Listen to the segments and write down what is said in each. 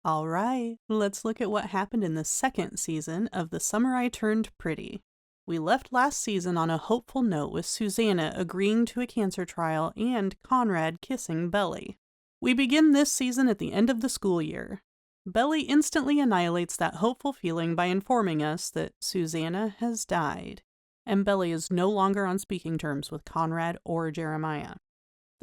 All right, let's look at what happened in the second season of The Summer I Turned Pretty. We left last season on a hopeful note with Susannah agreeing to a cancer trial and Conrad kissing Belly. We begin this season at the end of the school year. Belly instantly annihilates that hopeful feeling by informing us that Susannah has died, and Belly is no longer on speaking terms with Conrad or Jeremiah.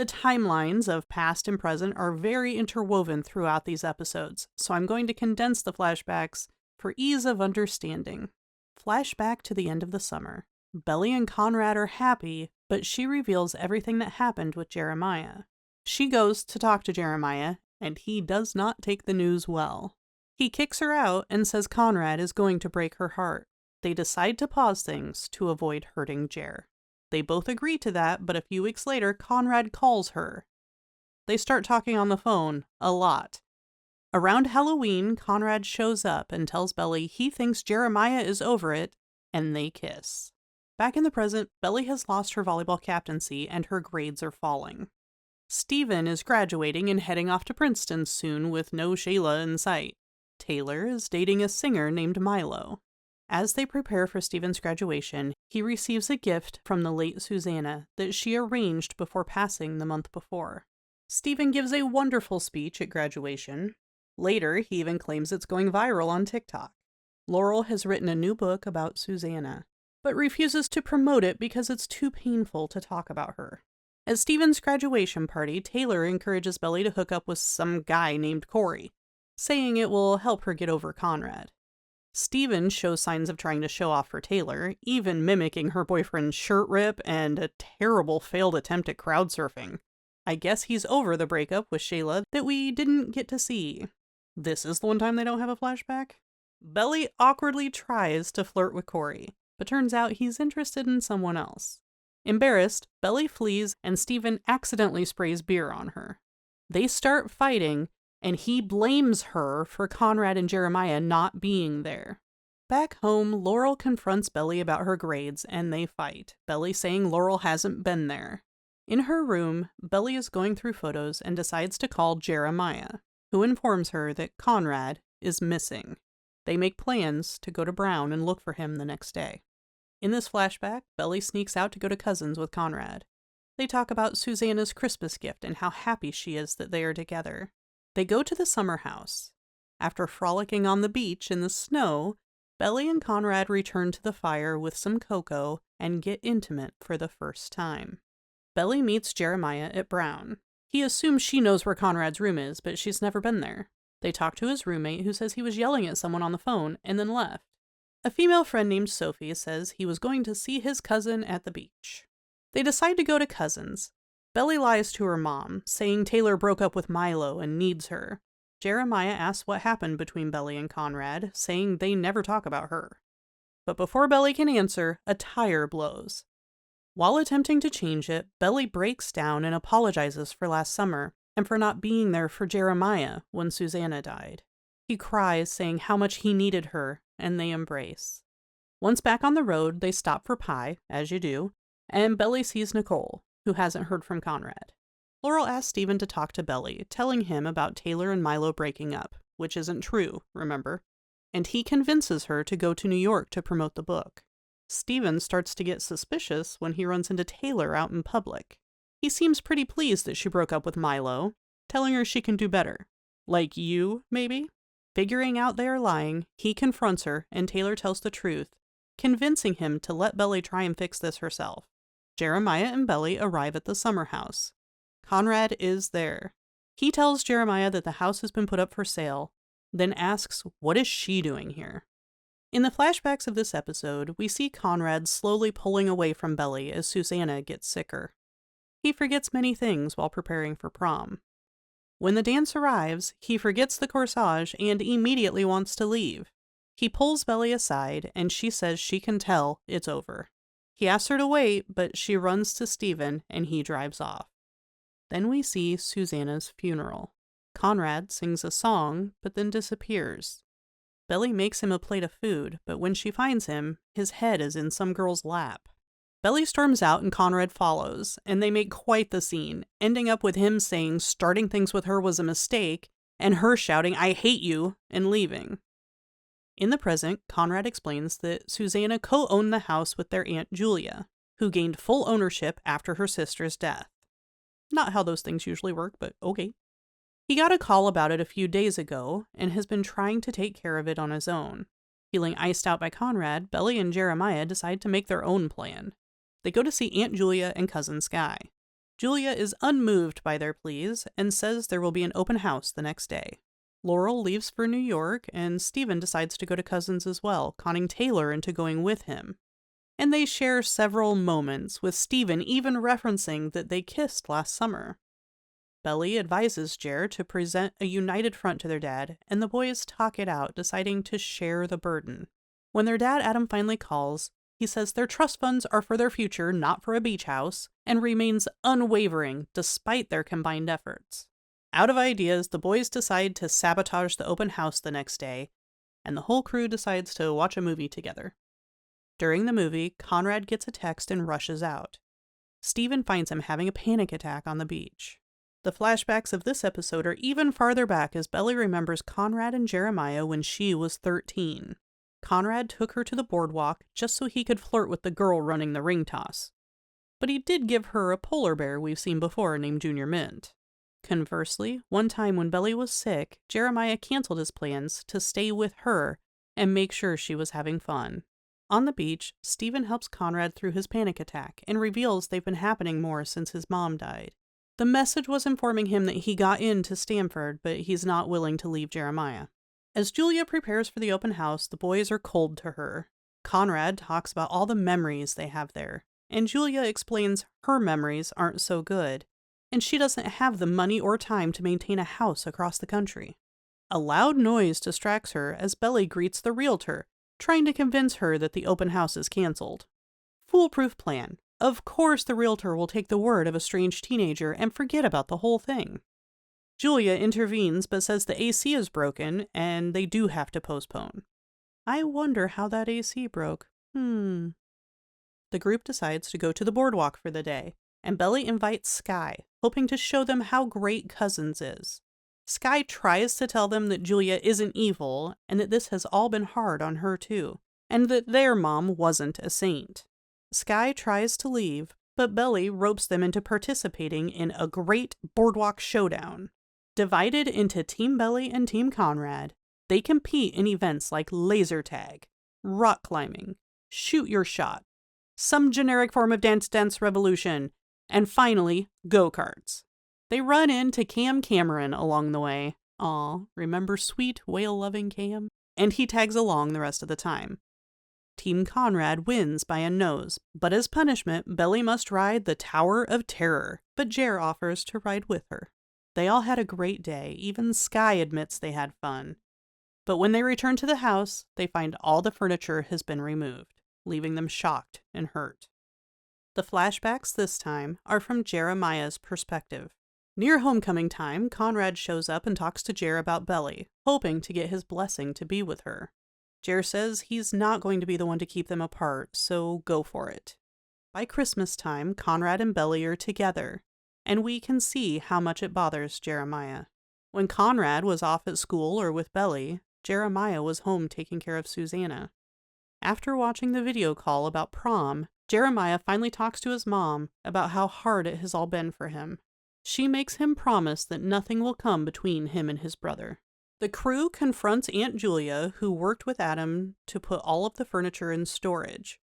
The timelines of past and present are very interwoven throughout these episodes, so I'm going to condense the flashbacks for ease of understanding. Flashback to the end of the summer. Belly and Conrad are happy, but she reveals everything that happened with Jeremiah. She goes to talk to Jeremiah, and he does not take the news well. He kicks her out and says Conrad is going to break her heart. They decide to pause things to avoid hurting Jer. They both agree to that, but a few weeks later, Conrad calls her. They start talking on the phone, a lot. Around Halloween, Conrad shows up and tells Belly he thinks Jeremiah is over it, and they kiss. Back in the present, Belly has lost her volleyball captaincy and her grades are falling. Steven is graduating and heading off to Princeton soon with no Shayla in sight. Taylor is dating a singer named Milo. As they prepare for Steven's graduation, he receives a gift from the late Susannah that she arranged before passing the month before. Steven gives a wonderful speech at graduation. Later, he even claims it's going viral on TikTok. Laurel has written a new book about Susannah, but refuses to promote it because it's too painful to talk about her. At Steven's graduation party, Taylor encourages Belly to hook up with some guy named Corey, saying it will help her get over Conrad. Steven shows signs of trying to show off for Taylor, even mimicking her boyfriend's shirt rip and a terrible failed attempt at crowd surfing. I guess he's over the breakup with Shayla that we didn't get to see. This is the one time they don't have a flashback? Belly awkwardly tries to flirt with Corey, but turns out he's interested in someone else. Embarrassed, Belly flees and Steven accidentally sprays beer on her. They start fighting, and he blames her for Conrad and Jeremiah not being there. Back home, Laurel confronts Belly about her grades, and they fight, Belly saying Laurel hasn't been there. In her room, Belly is going through photos and decides to call Jeremiah, who informs her that Conrad is missing. They make plans to go to Brown and look for him the next day. In this flashback, Belly sneaks out to go to Cousins with Conrad. They talk about Susannah's Christmas gift and how happy she is that they are together. They go to the summer house. After frolicking on the beach in the snow, Belly and Conrad return to the fire with some cocoa and get intimate for the first time. Belly meets Jeremiah at Brown. He assumes she knows where Conrad's room is, but she's never been there. They talk to his roommate, who says he was yelling at someone on the phone and then left. A female friend named Sophie says he was going to see his cousin at the beach. They decide to go to Cousins. Belly lies to her mom, saying Taylor broke up with Milo and needs her. Jeremiah asks what happened between Belly and Conrad, saying they never talk about her. But before Belly can answer, a tire blows. While attempting to change it, Belly breaks down and apologizes for last summer and for not being there for Jeremiah when Susannah died. He cries, saying how much he needed her, and they embrace. Once back on the road, they stop for pie, as you do, and Belly sees Nicole, who hasn't heard from Conrad. Laurel asks Steven to talk to Belly, telling him about Taylor and Milo breaking up, which isn't true, remember? And he convinces her to go to New York to promote the book. Steven starts to get suspicious when he runs into Taylor out in public. He seems pretty pleased that she broke up with Milo, telling her she can do better. Like you, maybe? Figuring out they are lying, he confronts her and Taylor tells the truth, convincing him to let Belly try and fix this herself. Jeremiah and Belly arrive at the summer house. Conrad is there. He tells Jeremiah that the house has been put up for sale, then asks what is she doing here. In the flashbacks of this episode, we see Conrad slowly pulling away from Belly as Susannah gets sicker. He forgets many things while preparing for prom. When the dance arrives, he forgets the corsage and immediately wants to leave. He pulls Belly aside, and she says she can tell it's over. He asks her to wait, but she runs to Steven, and he drives off. Then we see Susannah's funeral. Conrad sings a song, but then disappears. Belly makes him a plate of food, but when she finds him, his head is in some girl's lap. Belly storms out and Conrad follows, and they make quite the scene, ending up with him saying starting things with her was a mistake, and her shouting, "I hate you," and leaving. In the present, Conrad explains that Susannah co-owned the house with their Aunt Julia, who gained full ownership after her sister's death. Not how those things usually work, but okay. He got a call about it a few days ago and has been trying to take care of it on his own. Feeling iced out by Conrad, Belly and Jeremiah decide to make their own plan. They go to see Aunt Julia and Cousin Sky. Julia is unmoved by their pleas and says there will be an open house the next day. Laurel leaves for New York, and Stephen decides to go to Cousins as well, conning Taylor into going with him. And they share several moments, with Stephen even referencing that they kissed last summer. Belly advises Jer to present a united front to their dad, and the boys talk it out, deciding to share the burden. When their dad Adam finally calls, he says their trust funds are for their future, not for a beach house, and remains unwavering despite their combined efforts. Out of ideas, the boys decide to sabotage the open house the next day, and the whole crew decides to watch a movie together. During the movie, Conrad gets a text and rushes out. Stephen finds him having a panic attack on the beach. The flashbacks of this episode are even farther back as Belly remembers Conrad and Jeremiah when she was 13. Conrad took her to the boardwalk just so he could flirt with the girl running the ring toss. But he did give her a polar bear we've seen before named Junior Mint. Conversely, one time when Belly was sick, Jeremiah canceled his plans to stay with her and make sure she was having fun. On the beach, Stephen helps Conrad through his panic attack and reveals they've been happening more since his mom died. The message was informing him that he got into Stamford, but he's not willing to leave Jeremiah. As Julia prepares for the open house, the boys are cold to her. Conrad talks about all the memories they have there, and Julia explains her memories aren't so good, and she doesn't have the money or time to maintain a house across the country. A loud noise distracts her as Belly greets the realtor, trying to convince her that the open house is canceled. Foolproof plan. Of course the realtor will take the word of a strange teenager and forget about the whole thing. Julia intervenes but says the AC is broken and they do have to postpone. I wonder how that AC broke. The group decides to go to the boardwalk for the day, and Belly invites Sky, hoping to show them how great Cousins is. Sky tries to tell them that Julia isn't evil and that this has all been hard on her too, and that their mom wasn't a saint. Sky tries to leave, but Belly ropes them into participating in a great boardwalk showdown. Divided into Team Belly and Team Conrad, they compete in events like laser tag, rock climbing, shoot your shot, some generic form of Dance Dance Revolution, and finally, go-karts. They run into Cam Cameron along the way. Aw, remember sweet, whale-loving Cam? And he tags along the rest of the time. Team Conrad wins by a nose, but as punishment, Belly must ride the Tower of Terror, but Jer offers to ride with her. They all had a great day, even Sky admits they had fun. But when they return to the house, they find all the furniture has been removed, leaving them shocked and hurt. The flashbacks this time are from Jeremiah's perspective. Near homecoming time, Conrad shows up and talks to Jer about Belly, hoping to get his blessing to be with her. Jer says he's not going to be the one to keep them apart, so go for it. By Christmas time, Conrad and Belly are together, and we can see how much it bothers Jeremiah. When Conrad was off at school or with Belly, Jeremiah was home taking care of Susannah. After watching the video call about prom, Jeremiah finally talks to his mom about how hard it has all been for him. She makes him promise that nothing will come between him and his brother. The crew confronts Aunt Julia, who worked with Adam to put all of the furniture in storage.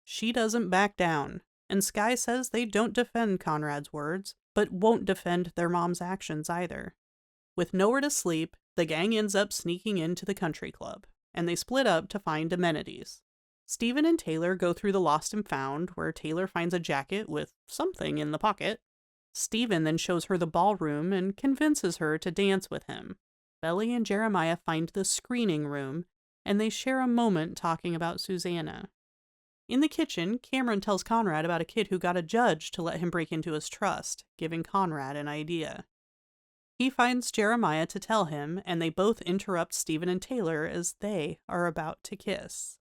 She doesn't back down, and Sky says they don't defend Conrad's words, but won't defend their mom's actions either. With nowhere to sleep, the gang ends up sneaking into the country club, and they split up to find amenities. Stephen and Taylor go through the lost and found, where Taylor finds a jacket with something in the pocket. Stephen then shows her the ballroom and convinces her to dance with him. Belly and Jeremiah find the screening room, and they share a moment talking about Susannah. In the kitchen, Cameron tells Conrad about a kid who got a judge to let him break into his trust, giving Conrad an idea. He finds Jeremiah to tell him, and they both interrupt Stephen and Taylor as they are about to kiss.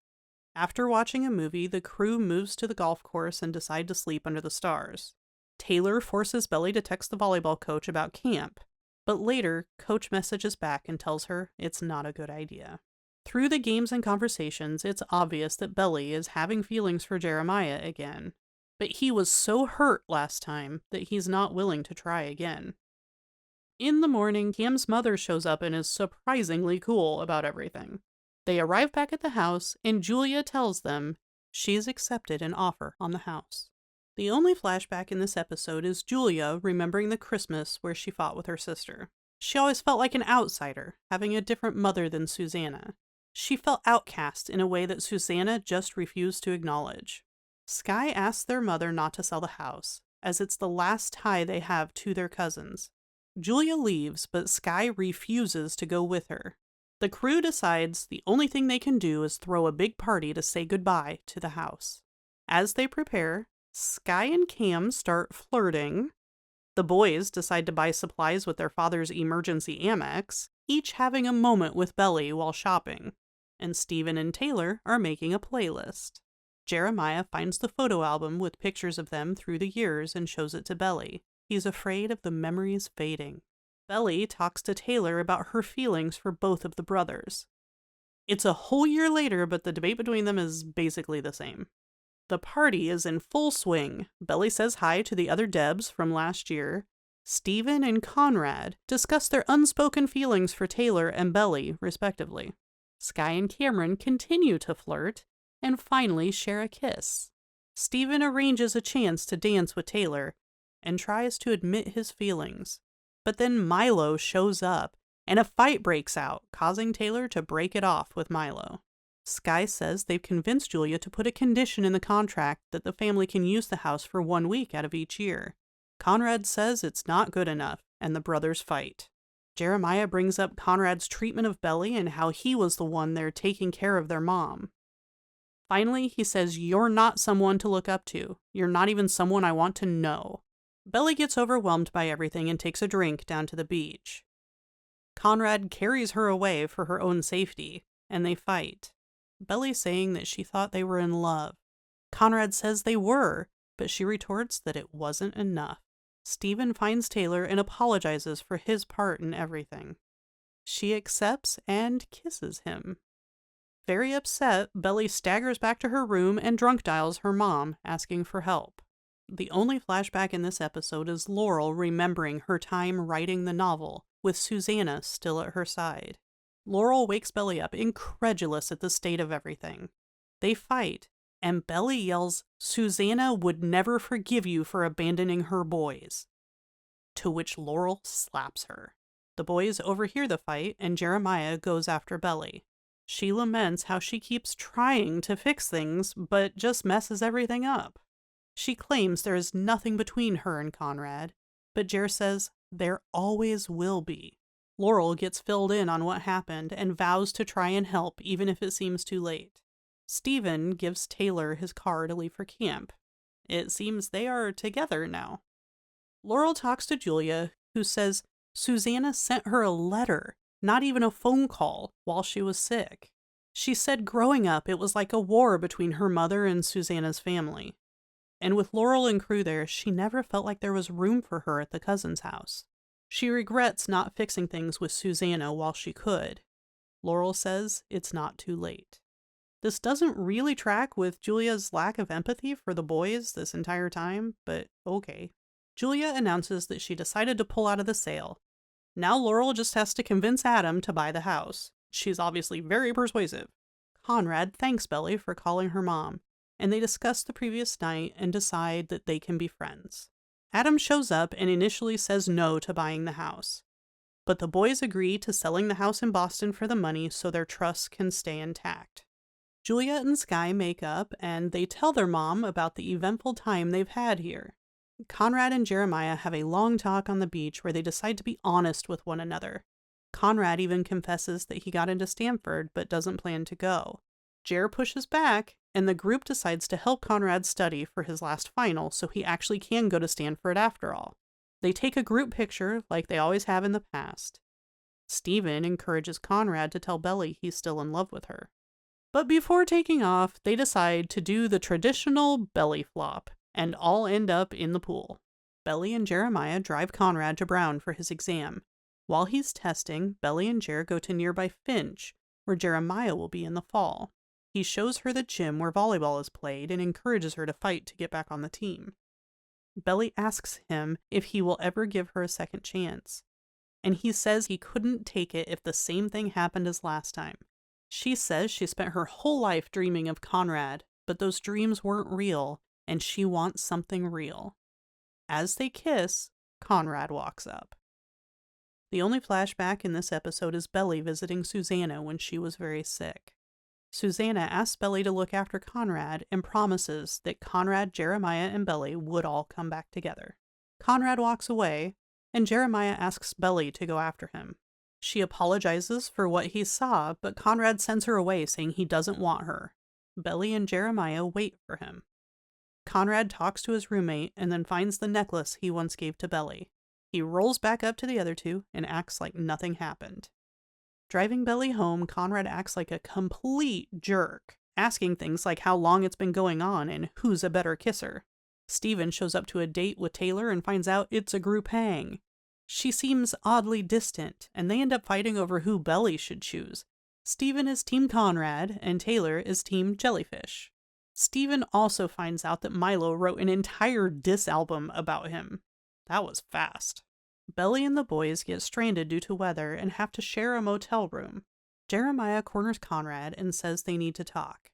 After watching a movie, the crew moves to the golf course and decide to sleep under the stars. Taylor forces Belly to text the volleyball coach about camp, But later, Coach messages back and tells her it's not a good idea. Through the games and conversations, it's obvious that Belly is having feelings for Jeremiah again. But he was so hurt last time that he's not willing to try again. In the morning, Cam's mother shows up and is surprisingly cool about everything. They arrive back at the house, and Julia tells them she's accepted an offer on the house. The only flashback in this episode is Julia remembering the Christmas where she fought with her sister. She always felt like an outsider, having a different mother than Susannah. She felt outcast in a way that Susannah just refused to acknowledge. Skye asks their mother not to sell the house, as it's the last tie they have to their cousins. Julia leaves, but Skye refuses to go with her. The crew decides the only thing they can do is throw a big party to say goodbye to the house. As they prepare, Skye and Cam start flirting. The boys decide to buy supplies with their father's emergency Amex, each having a moment with Belly while shopping. And Stephen and Taylor are making a playlist. Jeremiah finds the photo album with pictures of them through the years and shows it to Belly. He's afraid of the memories fading. Belly talks to Taylor about her feelings for both of the brothers. It's a whole year later, but the debate between them is basically the same. The party is in full swing. Belly says hi to the other Debs from last year. Stephen and Conrad discuss their unspoken feelings for Taylor and Belly, respectively. Skye and Cameron continue to flirt, and finally share a kiss. Stephen arranges a chance to dance with Taylor, and tries to admit his feelings. But then Milo shows up, and a fight breaks out, causing Taylor to break it off with Milo. Skye says they've convinced Julia to put a condition in the contract that the family can use the house for 1 week out of each year. Conrad says it's not good enough, and the brothers fight. Jeremiah brings up Conrad's treatment of Belly and how he was the one there taking care of their mom. Finally, he says, "You're not someone to look up to. You're not even someone I want to know." Belly gets overwhelmed by everything and takes a drink down to the beach. Conrad carries her away for her own safety, and they fight. Belly saying that she thought they were in love. Conrad says they were, but she retorts that it wasn't enough. Stephen finds Taylor and apologizes for his part in everything. She accepts and kisses him. Very upset, Belly staggers back to her room and drunk dials her mom, asking for help. The only flashback in this episode is Laurel remembering her time writing the novel, with Susannah still at her side. Laurel wakes Belly up, incredulous at the state of everything. They fight, and Belly yells, "Susannah would never forgive you for abandoning her boys." To which Laurel slaps her. The boys overhear the fight, and Jeremiah goes after Belly. She laments how she keeps trying to fix things, but just messes everything up. She claims there is nothing between her and Conrad, but Jer says there always will be. Laurel gets filled in on what happened and vows to try and help even if it seems too late. Stephen gives Taylor his car to leave for camp. It seems they are together now. Laurel talks to Julia, who says Susannah sent her a letter, not even a phone call, while she was sick. She said growing up it was like a war between her mother and Susannah's family. And with Laurel and crew there, she never felt like there was room for her at the cousin's house. She regrets not fixing things with Susannah while she could. Laurel says it's not too late. This doesn't really track with Julia's lack of empathy for the boys this entire time, but okay. Julia announces that she decided to pull out of the sale. Now Laurel just has to convince Adam to buy the house. She's obviously very persuasive. Conrad thanks Belly for calling her mom, and they discuss the previous night and decide that they can be friends. Adam shows up and initially says no to buying the house, but the boys agree to selling the house in Boston for the money so their trust can stay intact. Julia and Skye make up, and they tell their mom about the eventful time they've had here. Conrad and Jeremiah have a long talk on the beach where they decide to be honest with one another. Conrad even confesses that he got into Stanford but doesn't plan to go. Jer pushes back, and the group decides to help Conrad study for his last final so he actually can go to Stanford after all. They take a group picture like they always have in the past. Stephen encourages Conrad to tell Belly he's still in love with her. But before taking off, they decide to do the traditional belly flop, and all end up in the pool. Belly and Jeremiah drive Conrad to Brown for his exam. While he's testing, Belly and Jer go to nearby Finch, where Jeremiah will be in the fall. He shows her the gym where volleyball is played and encourages her to fight to get back on the team. Belly asks him if he will ever give her a second chance, and he says he couldn't take it if the same thing happened as last time. She says she spent her whole life dreaming of Conrad, but those dreams weren't real, and she wants something real. As they kiss, Conrad walks up. The only flashback in this episode is Belly visiting Susannah when she was very sick. Susannah asks Belly to look after Conrad and promises that Conrad, Jeremiah, and Belly would all come back together. Conrad walks away, and Jeremiah asks Belly to go after him. She apologizes for what he saw, but Conrad sends her away saying he doesn't want her. Belly and Jeremiah wait for him. Conrad talks to his roommate and then finds the necklace he once gave to Belly. He rolls back up to the other two and acts like nothing happened. Driving Belly home, Conrad acts like a complete jerk, asking things like how long it's been going on and who's a better kisser. Steven shows up to a date with Taylor and finds out it's a group hang. She seems oddly distant, and they end up fighting over who Belly should choose. Steven is Team Conrad, and Taylor is Team Jellyfish. Steven also finds out that Milo wrote an entire diss album about him. That was fast. Belly and the boys get stranded due to weather and have to share a motel room. Jeremiah corners Conrad and says they need to talk.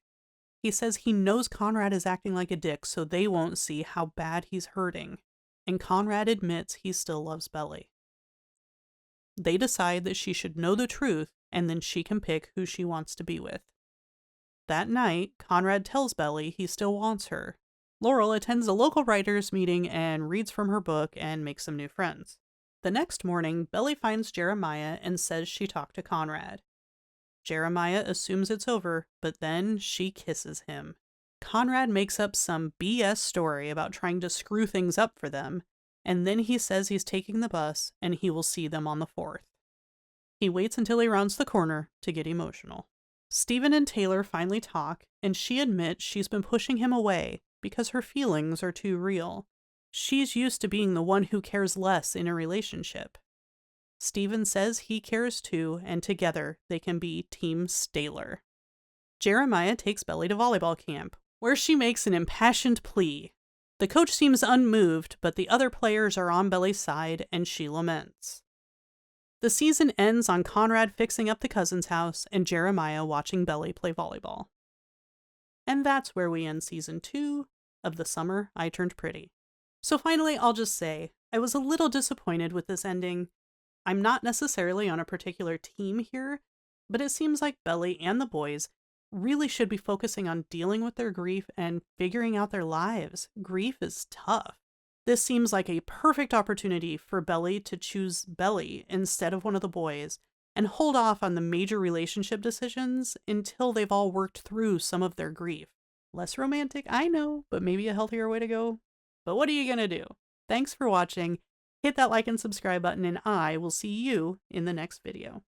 He says he knows Conrad is acting like a dick so they won't see how bad he's hurting, and Conrad admits he still loves Belly. They decide that she should know the truth and then she can pick who she wants to be with. That night, Conrad tells Belly he still wants her. Laurel attends a local writers' meeting and reads from her book and makes some new friends. The next morning, Belly finds Jeremiah and says she talked to Conrad. Jeremiah assumes it's over, but then she kisses him. Conrad makes up some BS story about trying to screw things up for them, and then he says he's taking the bus and he will see them on the 4th. He waits until he rounds the corner to get emotional. Steven and Taylor finally talk, and she admits she's been pushing him away because her feelings are too real. She's used to being the one who cares less in a relationship. Steven says he cares too, and together they can be Team Staler. Jeremiah takes Belly to volleyball camp, where she makes an impassioned plea. The coach seems unmoved, but the other players are on Belly's side, and she laments. The season ends on Conrad fixing up the cousin's house and Jeremiah watching Belly play volleyball. And that's where we end season 2 of The Summer I Turned Pretty. So finally, I'll just say, I was a little disappointed with this ending. I'm not necessarily on a particular team here, but it seems like Belly and the boys really should be focusing on dealing with their grief and figuring out their lives. Grief is tough. This seems like a perfect opportunity for Belly to choose Belly instead of one of the boys and hold off on the major relationship decisions until they've all worked through some of their grief. Less romantic, I know, but maybe a healthier way to go. But what are you gonna do? Thanks for watching. Hit that like and subscribe button, and I will see you in the next video.